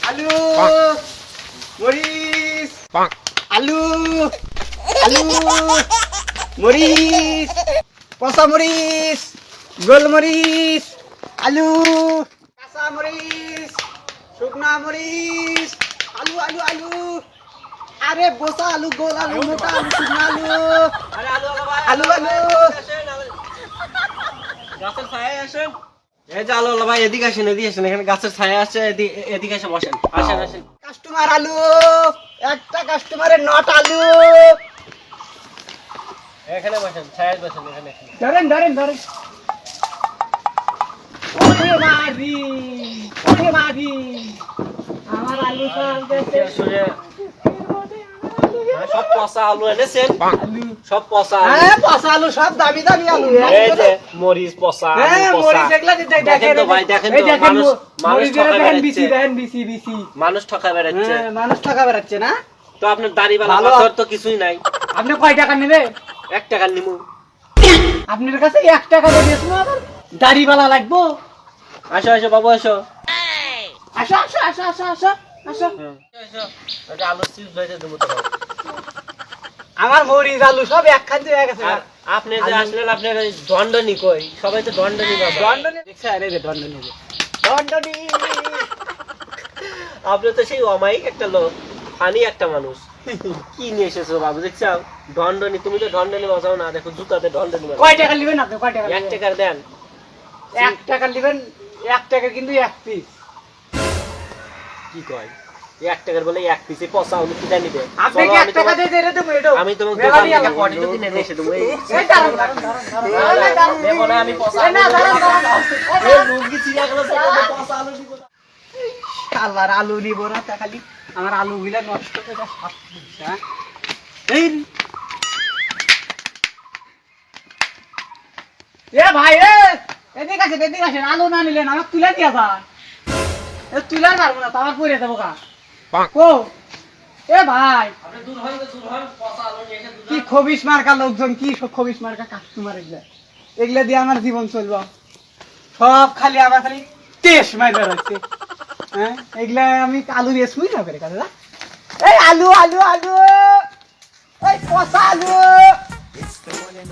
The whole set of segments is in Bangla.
আলু মরিচ আলু আলু মরিচ পচা মরিচ গোলমরিচ আলু কাঁচা মরিচ শুকনা মরিচ আলু আলু আলু আরে বসা আলু গোল আলু মোটা আলু শুকনা আলু আলু আলু গাছের ছায়ায় আসেন। এই যে আলু ভাই এদিকে আসেন, এখানে গাছের ছায়া আছে, এদিকে এসে বসেন। আসেন। কাস্টমার আলু একটা কাস্টমারের নট আলু এখানে বসেন, ছায়ায় বসেন এখানে। ধরেন ওরে মারি আমার আলু সব গেছে আসলে সব পচা আলু এনেছেন, সব পচা আলু। হ্যাঁ পচা আলু সব দামি আলু এই যে মরিচ পচা, আলু হ্যাঁ পচা। মরিচ এগুলা দেখেন তো ভাই, দেখেন তো, মানুষ ঠকা বেড়াচ্ছে। বিসি মানুষ ঠকা বেড়াচ্ছে। হ্যাঁ মানুষ টাকা বেরাচ্ছে না। তো আপনার দাড়িওয়ালা ভালো। পাথর তো কিছুই নাই। আপনি কয় টাকা নেবে? 1 টাকা নিমু। আপনার কাছে 1 টাকা দিয়েছিল আবার দাড়িওয়ালা লাগবো? আসো বাবু আসো। আসো এটা আলু চিপস ভেজে দেবো তো। আমার মরিচ আলু সব একখান হয়ে গেছে। আর আপনি যে আসলেন, আপনার ওই দণ্ডনি কই? সবাই তো দণ্ডনি বাবা। দণ্ডনি দেখছে, আরে রে দণ্ডনি আপনি তো সেই অমায়িক একটা লোক, ফানি একটা মানুষ। কি নিয়ে এসেছো বাবু? দেখছো দণ্ডনি, তুমি তো দণ্ডনি বাজাও না। দেখো জুতাতে দণ্ডনি বাজাও। কয় টাকা নেবেন আপনি? কয় টাকা? 1 টাকার দেন। 1 টাকা নেবেন। 1 টাকা কিন্তু 1 পিস। কি কয়? 1 টাকার বলে 1 পিসে পচা হলো, কি জানিবে? আপনি কি 1 টাকা দিয়ে দেরে দেবো এটা? আমি তোমাকে মেলা দোকান দিয়ে থেকে আলো। পটি তো কিনে নিয়ে এসে দেবো। এই দাঁড়ান। দেবো না আমি পচা এই না, আলু। দাঁড়ান। এই মুরগি চিড়া গেল, পচা আলু দিব না। আল্লাহর আলু নিব না তা খালি আমার আলু গুলা নষ্ট করে সব দিচ্ছে, হ্যাঁ? এই ভাই এদিকে আসেন আলু না নিলেন আমার তুলে দিয়া যা। তুলার পারবো না, আমার পরে দেবো কা কো। ভাই আপনি দূর হন, পচা আলু নিয়ে এসে কি খবিস মার্কা লোকজন, কি খবিস মার্কা কাস্টমার, এগুলা দিয়ে আমার জীবন চলবো। সব খালি আমার খালি টেস্ট মাই বেড়াচ্ছে, হ্যাঁ? এগুলা আমি আলু দিয়ে শুই না করে কাজে। এই আলু এই পচা আলু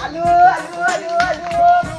আলু আলু আলু আলু